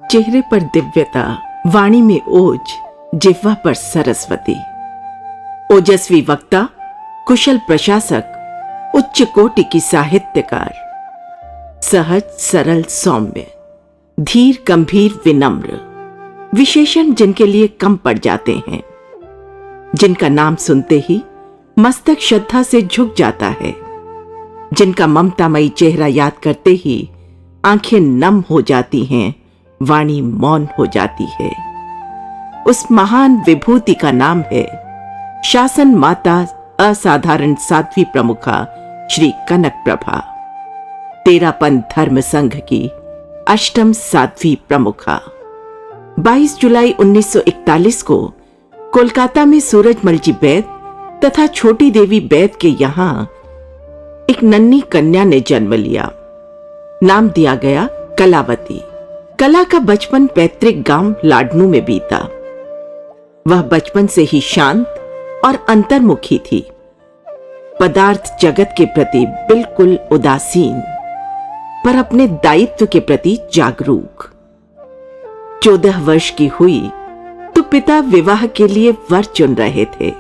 चेहरे पर दिव्यता, वाणी में ओज, जिह्वा पर सरस्वती। ओजस्वी वक्ता, कुशल प्रशासक, उच्च कोटि की साहित्यकार। सहज सरल सौम्य, धीर गंभीर विनम्र, विशेषण जिनके लिए कम पड़ जाते हैं, जिनका नाम सुनते ही मस्तक श्रद्धा से झुक जाता है, जिनका ममतामयी चेहरा याद करते ही आंखें नम हो जाती हैं, वाणी मौन हो जाती है। उस महान विभूति का नाम है शासन माता असाधारण साध्वी प्रमुखा श्री कनक प्रभा, तेरापंथ धर्म संघ की अष्टम साध्वी प्रमुखा। 22 जुलाई 1941 को कोलकाता में सूरजमल जी बैद तथा छोटी देवी बैद के यहां एक नन्ही कन्या ने जन्म लिया। नाम दिया गया कलावती। कला का बचपन पैतृक गांव लाडनू में बीता। वह बचपन से ही शांत और अंतर्मुखी थी, पदार्थ जगत के प्रति बिल्कुल उदासीन, पर अपने दायित्व के प्रति जागरूक। 14 वर्ष की हुई तो पिता विवाह के लिए वर चुन रहे थे,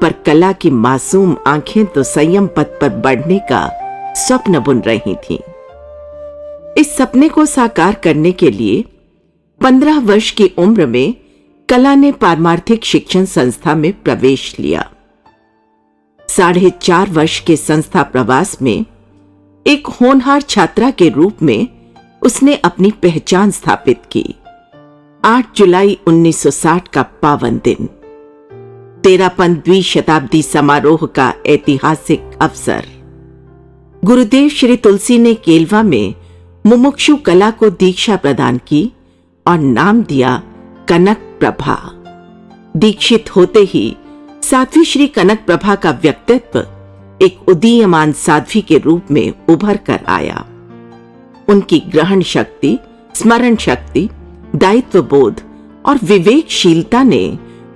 पर कला की मासूम आंखें तो संयम पथ पर बढ़ने का स्वप्न बुन रही थीं। इस सपने को साकार करने के लिए 15 वर्ष की उम्र में कला ने पारमार्थिक शिक्षण संस्था में प्रवेश लिया। 4.5 वर्ष के संस्था प्रवास में एक होनहार छात्रा के रूप में उसने अपनी पहचान स्थापित की। 8 जुलाई 1960 का पावन दिन, तेरापंथ द्विशताब्दी समारोह का ऐतिहासिक अवसर। गुरुदेव श्री तुलसी ने केलवा में मुमुक्षु कला को दीक्षा प्रदान की और नाम दिया कनक प्रभा। दीक्षित होते ही साध्वी श्री कनक प्रभा का व्यक्तित्व एक उदीयमान साध्वी के रूप में उभर कर आया। उनकी ग्रहण शक्ति, स्मरण शक्ति, दायित्व बोध और विवेकशीलता ने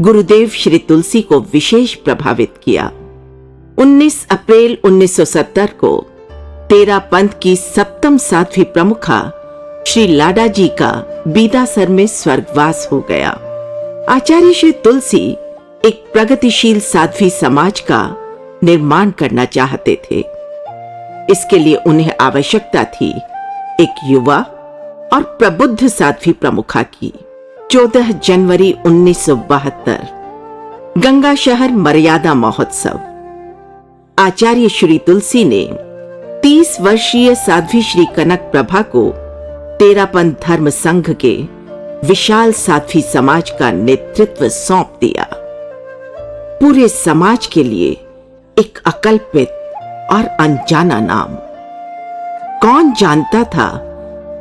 गुरुदेव श्री तुलसी को विशेष प्रभावित किया। 19 अप्रैल 1970 को तेरापंथ की सप्तम साध्वी प्रमुखा श्री लाडा जी का बीदासर में स्वर्गवास हो गया। आचार्य श्री तुलसी एक प्रगतिशील साध्वी समाज का निर्माण करना चाहते थे। इसके लिए उन्हें आवश्यकता थी एक युवा और प्रबुद्ध साध्वी प्रमुखा की। 14 जनवरी 1972 गंगा शहर मर्यादा महोत्सव। आचार्य श्री तुलसी ने 30 वर्षीय साध्वी श्री कनक प्रभा को तेरापंथ धर्म संघ के विशाल साध्वी समाज का नेतृत्व सौंप दिया। पूरे समाज के लिए एक अकल्पित और अनजाना नाम। कौन जानता था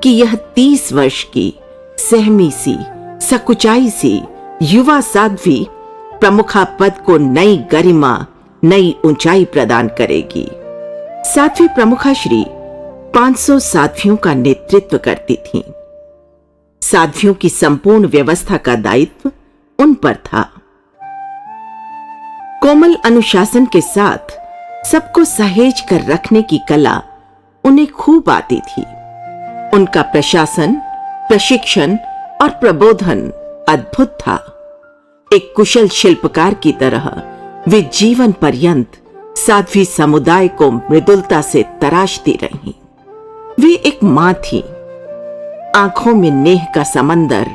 कि यह 30 वर्ष की सहमी सी, सकुचाई सी युवा साध्वी प्रमुखा पद को नई गरिमा, नई ऊंचाई प्रदान करेगी। साध्वी प्रमुखा श्री 500 साध्वियों का नेतृत्व करती थीं। साध्वियों की संपूर्ण व्यवस्था का दायित्व उन पर था। कोमल अनुशासन के साथ सबको सहेज कर रखने की कला उन्हें खूब आती थी। उनका प्रशासन, प्रशिक्षण और प्रबोधन अद्भुत था। एक कुशल शिल्पकार की तरह वे जीवन पर्यंत साध्वी समुदाय को मृदुलता से तराशती रहीं। वे एक मां थी, आंखों में नेह का समंदर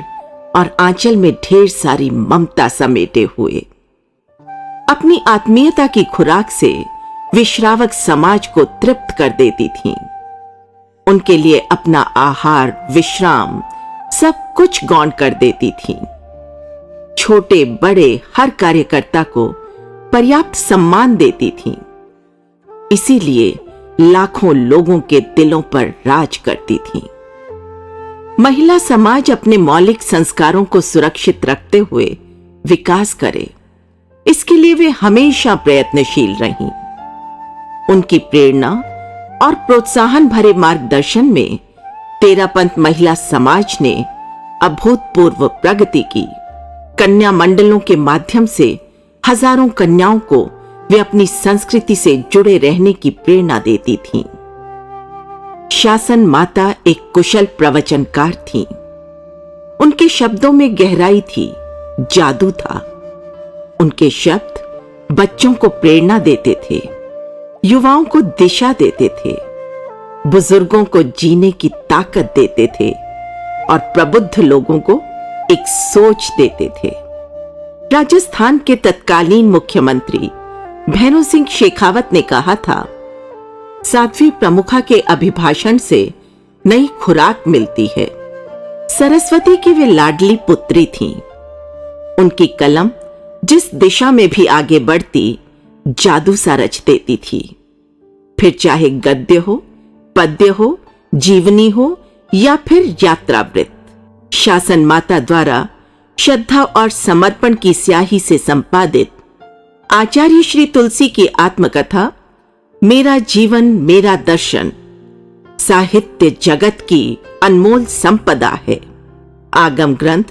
और आंचल में ढेर सारी ममता समेटे हुए। अपनी आत्मीयता की खुराक से वे श्रावक समाज को तृप्त कर देती थीं। उनके लिए अपना आहार, विश्राम सब कुछ गौण कर देती थीं। छोटे बड़े हर कार्यकर्ता को पर्याप्त सम्मान देती थीं। इसीलिए लाखों लोगों के दिलों पर राज करती थीं। महिला समाज अपने मौलिक संस्कारों को सुरक्षित रखते हुए विकास करे, इसके लिए वे हमेशा प्रयत्नशील रहीं। उनकी प्रेरणा और प्रोत्साहन भरे मार्गदर्शन में तेरापंथ महिला समाज ने अभूतपूर्व प्रगति की। कन्या मंडलों के माध्यम से हजारों कन्याओं को वे अपनी संस्कृति से जुड़े रहने की प्रेरणा देती थीं। शासन माता एक कुशल प्रवचनकार थीं। उनके शब्दों में गहराई थी, जादू था। उनके शब्द बच्चों को प्रेरणा देते थे, युवाओं को दिशा देते थे, बुजुर्गों को जीने की ताकत देते थे और प्रबुद्ध लोगों को एक सोच देते थे। राजस्थान के तत्कालीन मुख्यमंत्री भैरों सिंह शेखावत ने कहा था, साध्वी प्रमुखा के अभिभाषण से नई खुराक मिलती है। सरस्वती की वे लाडली पुत्री थीं। उनकी कलम जिस दिशा में भी आगे बढ़ती, जादू सा रच देती थी। फिर चाहे गद्य हो, पद्य हो, जीवनी हो या फिर यात्रावृत्त, शासन माता द्वारा श्रद्धा और समर्पण की स्याही से संपादित आचार्य श्री तुलसी की आत्मकथा मेरा जीवन मेरा दर्शन साहित्य जगत की अनमोल संपदा है। आगम ग्रंथ,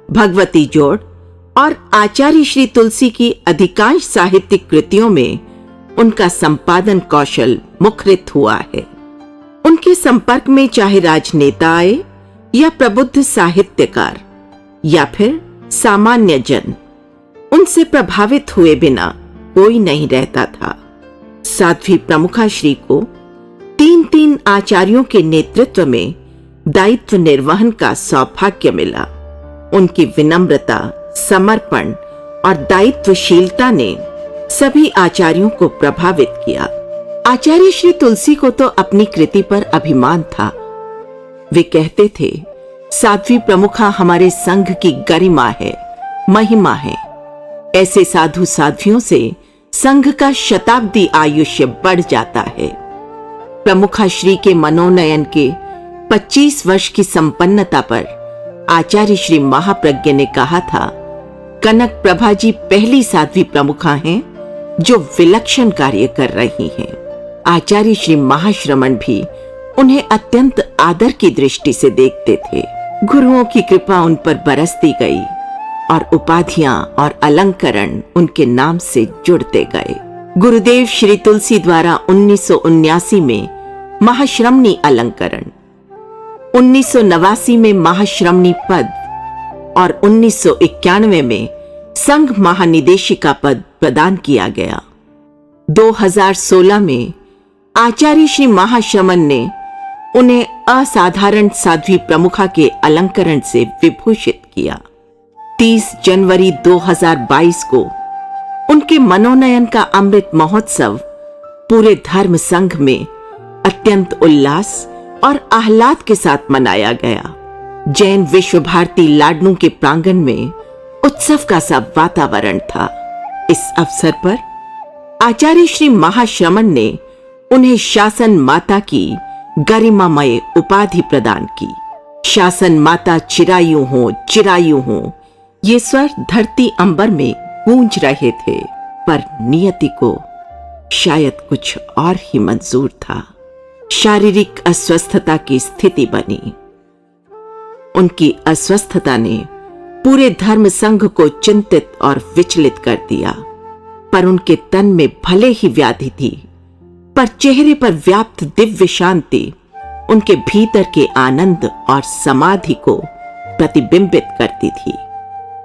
भगवती जोड़ और आचार्य श्री तुलसी की अधिकांश साहित्यिक कृतियों में उनका संपादन कौशल मुखरित हुआ है। उनके संपर्क में चाहे राजनेता आए या प्रबुद्ध साहित्यकार या फिर सामान्य जन, उनसे प्रभावित हुए बिना कोई नहीं रहता था। साध्वी प्रमुखा श्री को 3 आचार्यों के नेतृत्व में दायित्व निर्वहन का सौभाग्य मिला। उनकी विनम्रता, समर्पण और दायित्वशीलता ने सभी आचार्यों को प्रभावित किया। आचार्य श्री तुलसी को तो अपनी कृति पर अभिमान था। वे कहते थे, साध्वी प्रमुखा हमारे संघ की गरिमा है, महिमा है। ऐसे साधु साध्वियों से संघ का शताब्दी आयुष्य बढ़ जाता है। प्रमुखा श्री के मनोनयन के 25 वर्ष की संपन्नता पर आचार्य श्री महाप्रज्ञ ने कहा था, कनक प्रभा जी पहली साध्वी प्रमुखा हैं जो विलक्षण कार्य कर रही हैं। आचार्य श्री महाश्रमण भी उन्हें अत्यंत आदर की दृष्टि से देखते थे। गुरुओं की कृपा उन पर बरसती गई और उपाधियां और अलंकरण उनके नाम से जुड़ते गए। गुरुदेव श्री तुलसी द्वारा 1979 में महाश्रमणी अलंकरण, 1989 में महाश्रमणी पद और 1991 में संघ महानिदेशिका पद प्रदान किया गया। 2016 में आचार्य श्री महाश्रमण ने उन्हें असाधारण साध्वी प्रमुखा के अलंकरण से विभूषित किया। 30 जनवरी 2022 को उनके मनोनयन का अमृत महोत्सव पूरे धर्म संघ में अत्यंत उल्लास और आह्लाद के साथ मनाया गया। जैन विश्व भारती लाडनू के प्रांगण में उत्सव का सा वातावरण था। इस अवसर पर आचार्य श्री महाश्रमण ने उन्हें शासन माता की गरिमामय उपाधि प्रदान की। शासन माता चिरायु हो, चिरायु हो, ये स्वर धरती अंबर में गूंज रहे थे, पर नियति को शायद कुछ और ही मंजूर था। शारीरिक अस्वस्थता की स्थिति बनी। उनकी अस्वस्थता ने पूरे धर्म संघ को चिंतित और विचलित कर दिया। पर उनके तन में भले ही व्याधि थी, पर चेहरे पर व्याप्त दिव्य शांति उनके भीतर के आनंद और समाधि को प्रतिबिंबित करती थी।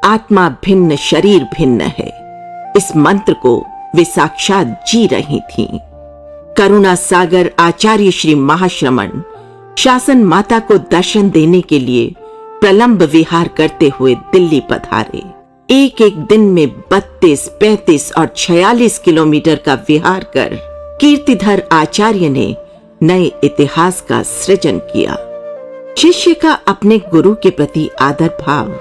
आत्मा भिन्न, शरीर भिन्न है, इस मंत्र को वे साक्षात जी रही थीं। करुणा सागर आचार्य श्री महाश्रमण शासन माता को दर्शन देने के लिए प्रलंब विहार करते हुए दिल्ली पधारे। एक एक दिन में 32, 35 और 46 किलोमीटर का विहार कर कीर्तिधर आचार्य ने नए इतिहास का सृजन किया। शिष्य का अपने गुरु के प्रति आदर भाव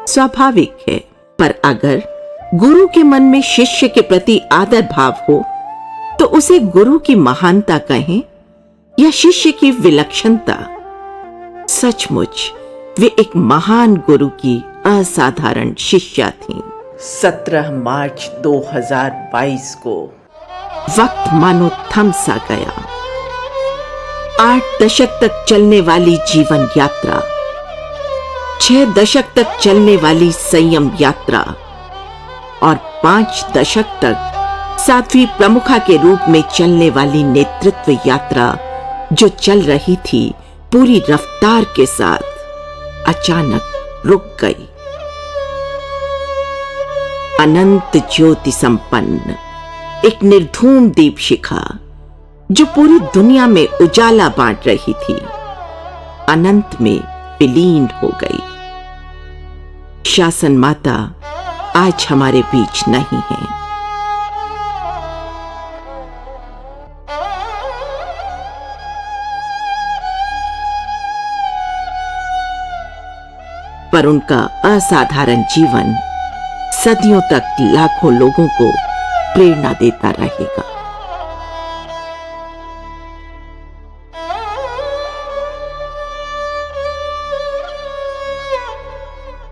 स्वाभाविक है, पर अगर गुरु के मन में शिष्य के प्रति आदर भाव हो तो उसे गुरु की महानता कहें या शिष्य की विलक्षणता। सचमुच वे एक महान गुरु की असाधारण शिष्या थीं। 17 मार्च 2022 को वक्त मानो थम सा गया। 8 दशक तक चलने वाली जीवन यात्रा, 6 दशक तक चलने वाली संयम यात्रा और 5 दशक तक साध्वी प्रमुखा के रूप में चलने वाली नेतृत्व यात्रा जो चल रही थी पूरी रफ्तार के साथ, अचानक रुक गई। अनंत ज्योति संपन्न एक निर्धूम दीप शिखा जो पूरी दुनिया में उजाला बांट रही थी, अनंत में विलीन हो गई। शासन माता आज हमारे बीच नहीं है। पर उनका असाधारण जीवन सदियों तक लाखों लोगों को प्रेरणा देता रहेगा।